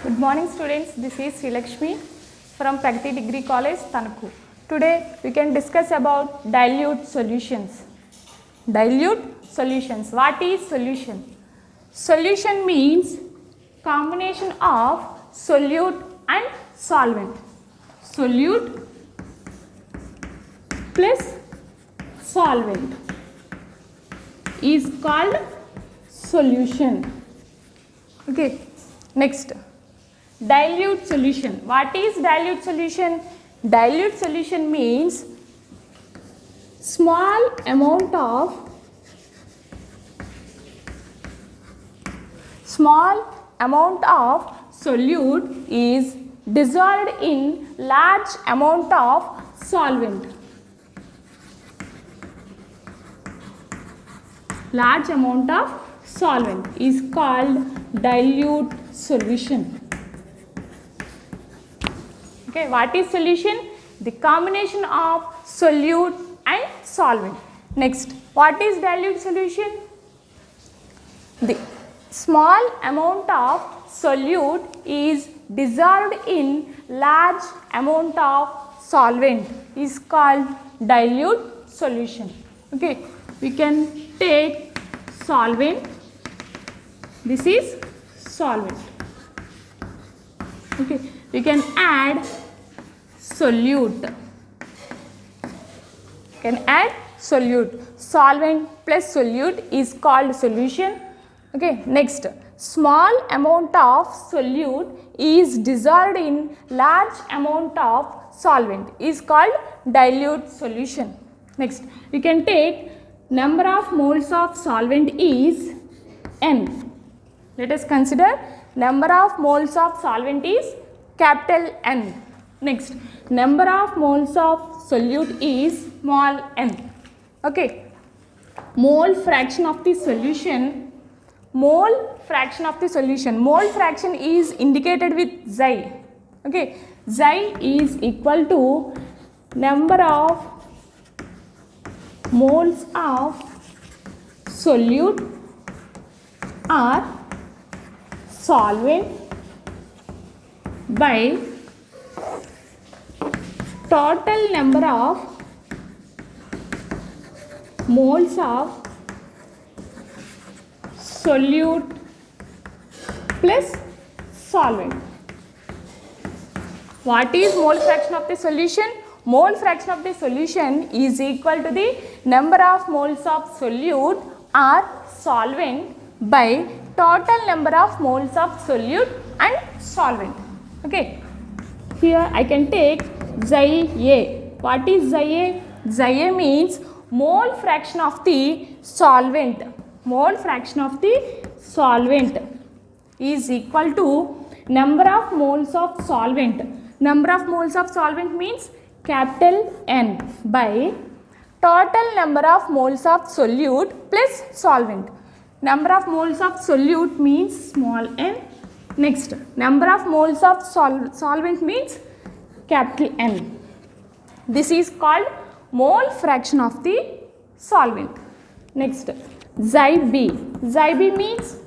Good morning students, this is Sri Lakshmi from Pragati Degree College, Tanaku. Today we can discuss about dilute solutions. Dilute solutions. What is solution? Solution means combination of solute and solvent. Solute plus solvent is called solution. Okay, next. Dilute solution. What is dilute solution? Dilute solution means small amount of solute is dissolved in large amount of solvent. Large amount of solvent is called dilute solution. Okay, what is solution? The combination of solute and solvent. Next, what is dilute solution? The small amount of solute is dissolved in large amount of solvent is called dilute solution. Okay, we can take solvent. This is solvent. Okay, we can add solute. Solvent plus solute is called solution. Okay, next, small amount of solute is dissolved in large amount of solvent is called dilute solution. Next, we can take number of moles of solvent is N. Let us consider number of moles of solvent is capital N. Next, number of moles of solute is small n. Okay, mole fraction of the solution. Mole fraction is indicated with xi. Okay, xi is equal to number of moles of solute or solvent by total number of moles of solute plus solvent. What is mole fraction of the solution? Mole fraction of the solution is equal to the number of moles of solute or solvent by total number of moles of solute and solvent. Okay, here I can take xi A. What is xi A? Xi A means mole fraction of the solvent. Mole fraction of the solvent is equal to number of moles of solvent. Number of moles of solvent means capital N by total number of moles of solute plus solvent. Number of moles of solute means small n. Next, number of moles of solvent means capital N. This is called mole fraction of the solvent. Next, xi B. Xi B means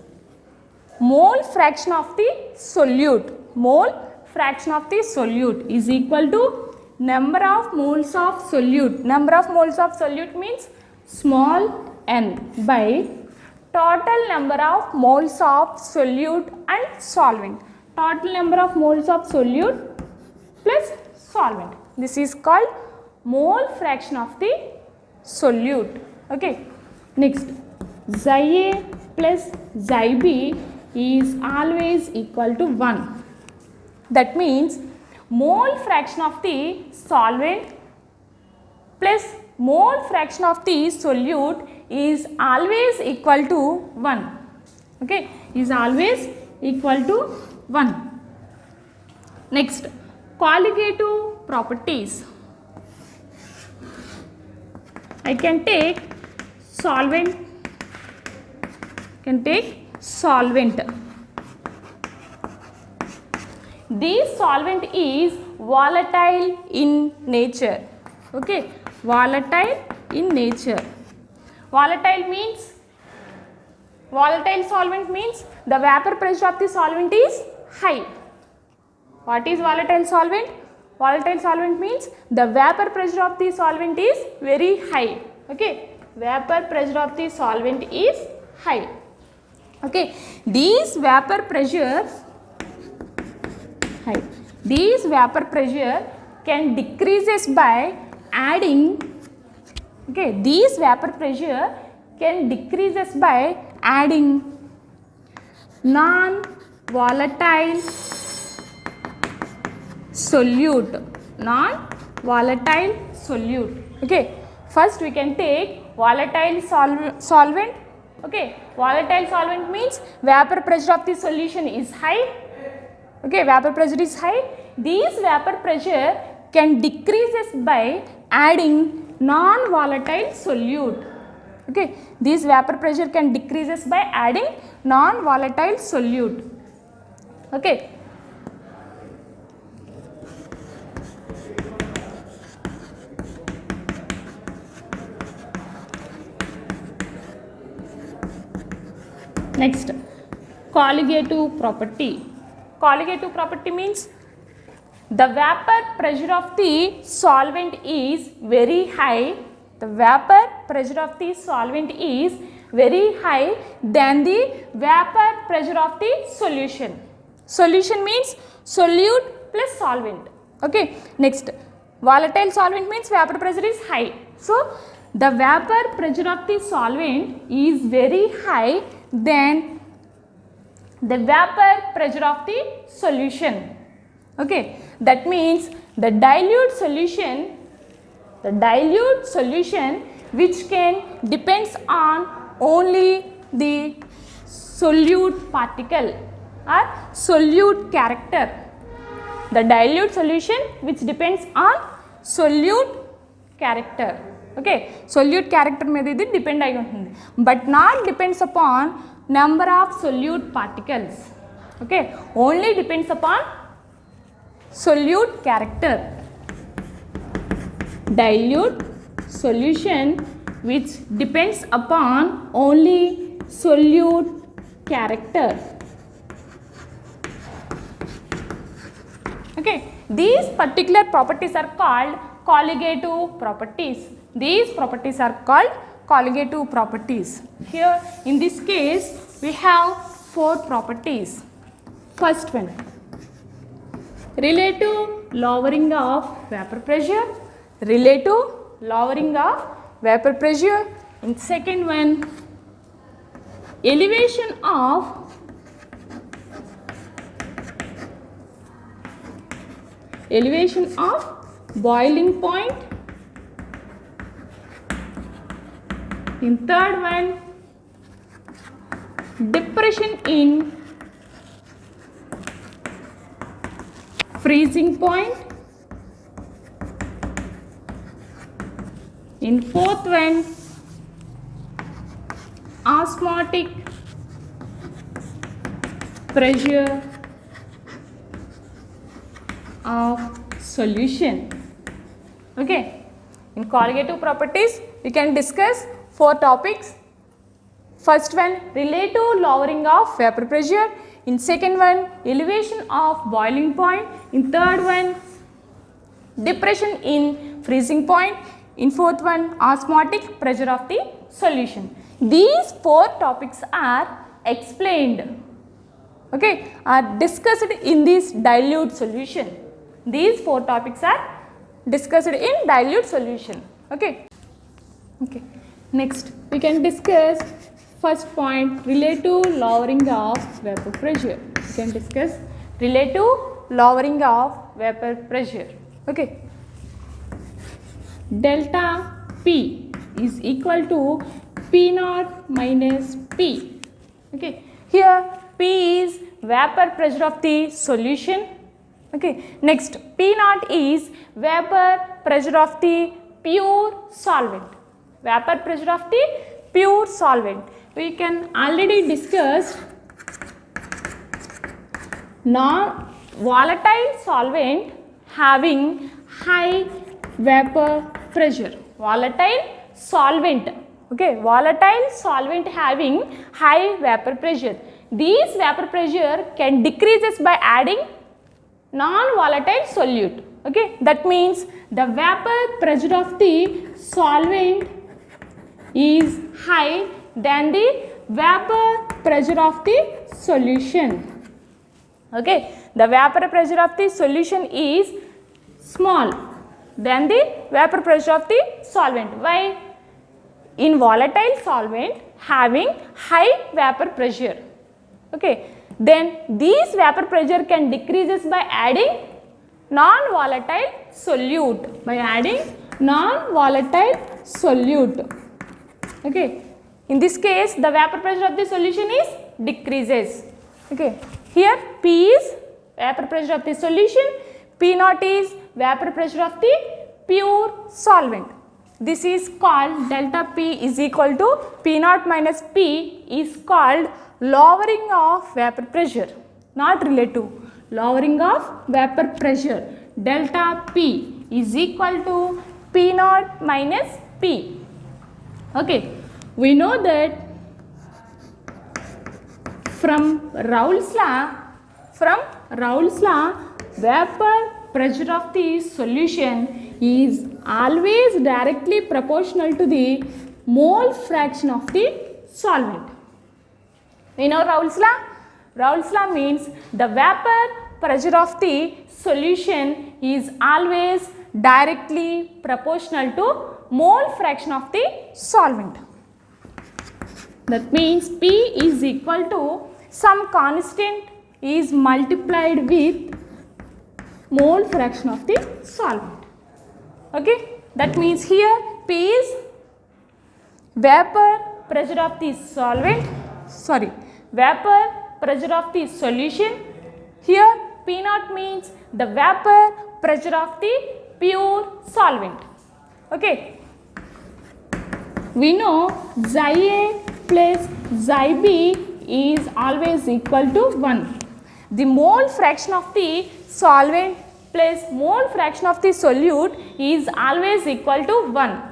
mole fraction of the solute. Mole fraction of the solute is equal to number of moles of solute. Number of moles of solute means small n by total number of moles of solute and solvent. Total number of moles of solute plus solvent. This is called mole fraction of the solute. Okay. Next, xi A plus xi B is always equal to 1. That means mole fraction of the solvent plus mole fraction of the solute is always equal to 1. Okay, is always equal to 1. Next, colligative properties. I can take solvent. This solvent is volatile in nature. Okay, volatile in nature. Volatile means Volatile solvent means the vapor pressure of the solvent is high. What is volatile solvent? Volatile solvent means the vapor pressure of the solvent is very high. Okay, vapor pressure of the solvent is high. Okay, these vapor pressure high. These vapor pressure can decreases by adding. Okay, these vapor pressure can decreases by adding non-volatile solute. Non-volatile solute. Okay, first we can take volatile solvent. Okay, volatile solvent means vapor pressure of the solution is high. Okay, vapor pressure is high. These vapor pressure can decreases by adding non-volatile solute. Okay, these vapor pressure can decreases by adding non-volatile solute. Okay, next, colligative property. Colligative property means the vapor pressure of the solvent is very high. The vapor pressure of the solvent is very high than the vapor pressure of the solution. Solution means solute plus solvent. Okay, next, volatile solvent means vapor pressure is high. So, the vapor pressure of the solvent is very high than the vapor pressure of the solution. Okay, that means the dilute solution which can depends on only the solute particle or solute character. The dilute solution which depends on solute character. Okay, solute character మీద ఇది depend అయి ఉంటుంది, but not depends upon number of solute particles. Okay, only depends upon solute character. Dilute solution which depends upon only solute character. Okay, these particular properties are called colligative properties. These properties are called colligative properties. Here in this case we have 4 properties. First one, relative lowering of vapor pressure. Relative lowering of vapor pressure. And second one, elevation of boiling point. In third one, depression in freezing point. In fourth one, osmotic pressure of solution. Okay, in colligative properties we can discuss 4 topics. First one, relative lowering of vapor pressure. In second one, elevation of boiling point. In third one, depression in freezing point. In fourth one, osmotic pressure of the solution. These 4 topics are explained, okay, are discussed in this dilute solution. These 4 topics are discussed in dilute solution. Okay, okay. Next we can discuss first point, relative lowering of vapor pressure. We can discuss relative lowering of vapor pressure. Okay, delta P is equal to P naught minus P. Okay, here P is vapor pressure of the solution. Okay, next P naught is vapor pressure of the pure solvent. Vapor pressure of the pure solvent. We can already discuss non-volatile solvent having high vapor pressure. Volatile solvent. Okay, volatile solvent having high vapor pressure. These vapor pressure can decreases by adding non-volatile solute. Okay, that means the vapor pressure of the solvent is high than the vapor pressure of the solution. Okay, the vapor pressure of the solution is small than the vapor pressure of the solvent. Why? In volatile solvent having high vapor pressure. Okay, then these vapor pressure can decreases by adding non-volatile solute. By adding non-volatile solute. Okay, in this case the vapor pressure of the solution is decreases. Okay, here P is vapor pressure of the solution, P naught is vapor pressure of the pure solvent. This is called delta P is equal to P naught minus P is called lowering of vapor pressure, not relative, lowering of vapor pressure. Delta P is equal to P naught minus P. Okay, we know that from Raoult's law, vapor pressure of the solution is always directly proportional to the mole fraction of the solvent. You know Raoult's law? Raoult's law means the vapor pressure of the solution is always directly proportional to mole fraction of the solvent. That means P is equal to some constant is multiplied with mole fraction of the solvent. Okay, that means here P is vapor pressure of the solvent, vapor pressure of the solution. Here P naught means the vapor pressure of the pure solvent. Okay, we know xi A plus xi B is always equal to 1. The mole fraction of the solvent plus mole fraction of the solute is always equal to 1.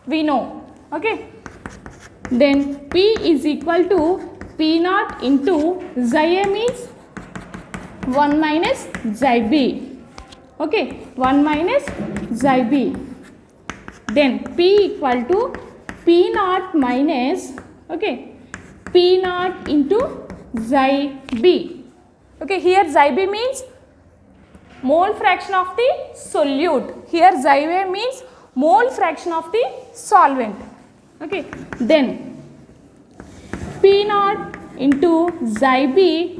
We know. Okay. Then P is equal to P naught into xi A means 1 minus xi B. Okay. 1 minus xi B. Then P equal to P naught minus, okay, P naught into xi B. Okay, here xi B means mole fraction of the solute. Here xi A means mole fraction of the solvent. Okay, then P naught into xi B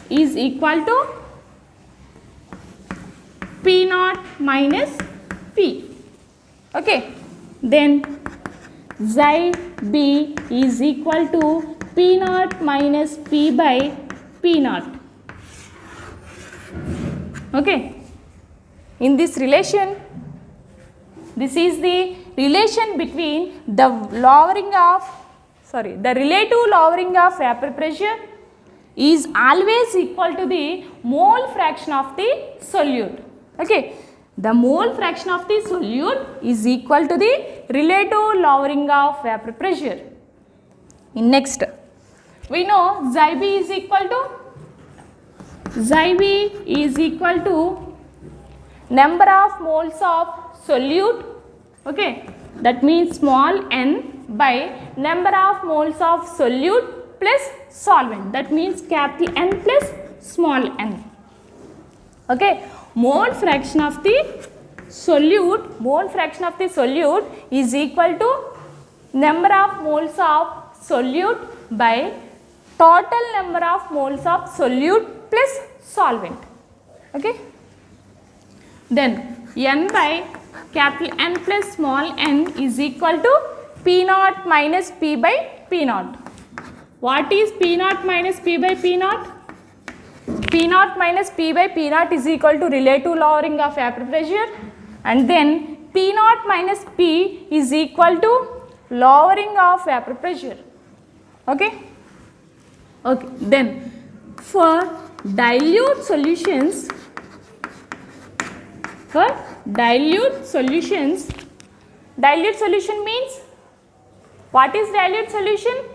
is equal to P naught minus P. Okay, then xi B is equal to P naught minus P by P naught. Okay, in this relation, this is the relation between the relative lowering of vapor pressure is always equal to the mole fraction of the solute. Okay, the mole fraction of the solute is equal to the relative lowering of vapor pressure. In next, we know xi B is equal to number of moles of solute. Okay, that means small n by number of moles of solute plus solvent. That means capital N plus small n. Okay, mole fraction of the solute is equal to number of moles of solute by total number of moles of solute plus solvent. Okay, then n by capital N plus small n is equal to P naught minus P by P naught. What is P naught minus P by P naught? P naught minus P by P naught is equal to relative lowering of vapor pressure, and then P naught minus P is equal to lowering of vapor pressure. Okay. Okay. Then for dilute solutions, dilute solution means, what is dilute solution?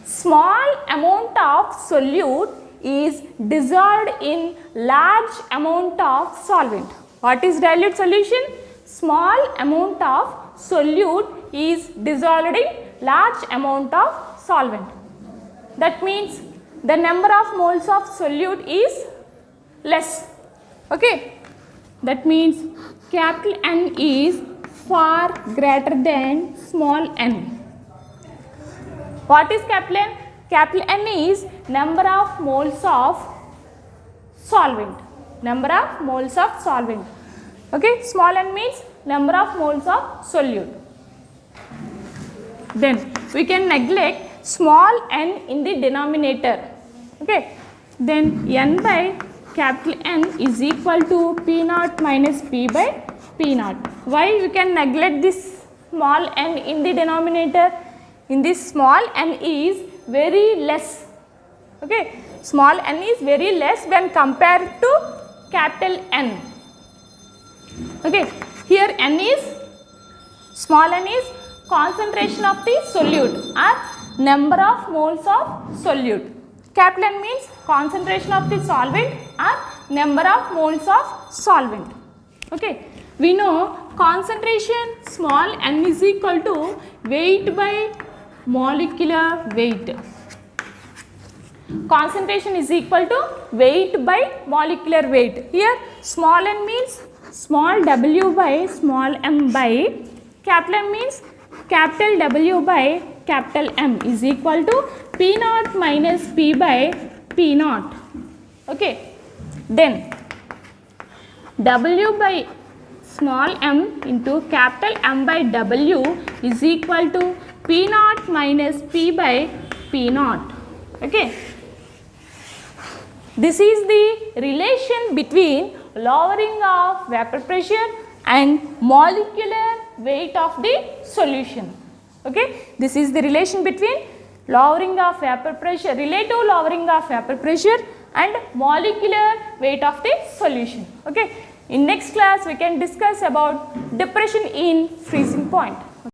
Small amount of solute is dissolved in large amount of solvent. What is dilute solution? Small amount of solute is dissolved in large amount of solvent. That means the number of moles of solute is less. Okay. That means capital N is far greater than small n. What is capital N? Capital N is number of moles of solvent. Number of moles of solvent. Okay. Small n means number of moles of solute. Then we can neglect small n in the denominator. Okay. Then n by capital N is equal to P naught minus P by P naught. Why we can neglect this small n in the denominator? In this small n is very less. Okay. Small n is very less when compared to capital N. Okay. Here n is, small n is concentration of the solute or number of moles of solute. Capital N means concentration of the solvent or number of moles of solvent. Okay. We know concentration small n is equal to weight by molecular weight. Concentration is equal to weight by molecular weight. Here small n means small w by small m by capital M means capital W by capital M is equal to P naught minus P by P naught. Okay. Then W by small m into capital M by W is equal to P naught minus P by P naught. Okay. This is the relation between lowering of vapor pressure and molecular weight of the solution. Okay. This is the relation between lowering of vapor pressure, relative lowering of vapor pressure and molecular weight of the solution. Okay. In next class we can discuss about depression in freezing point.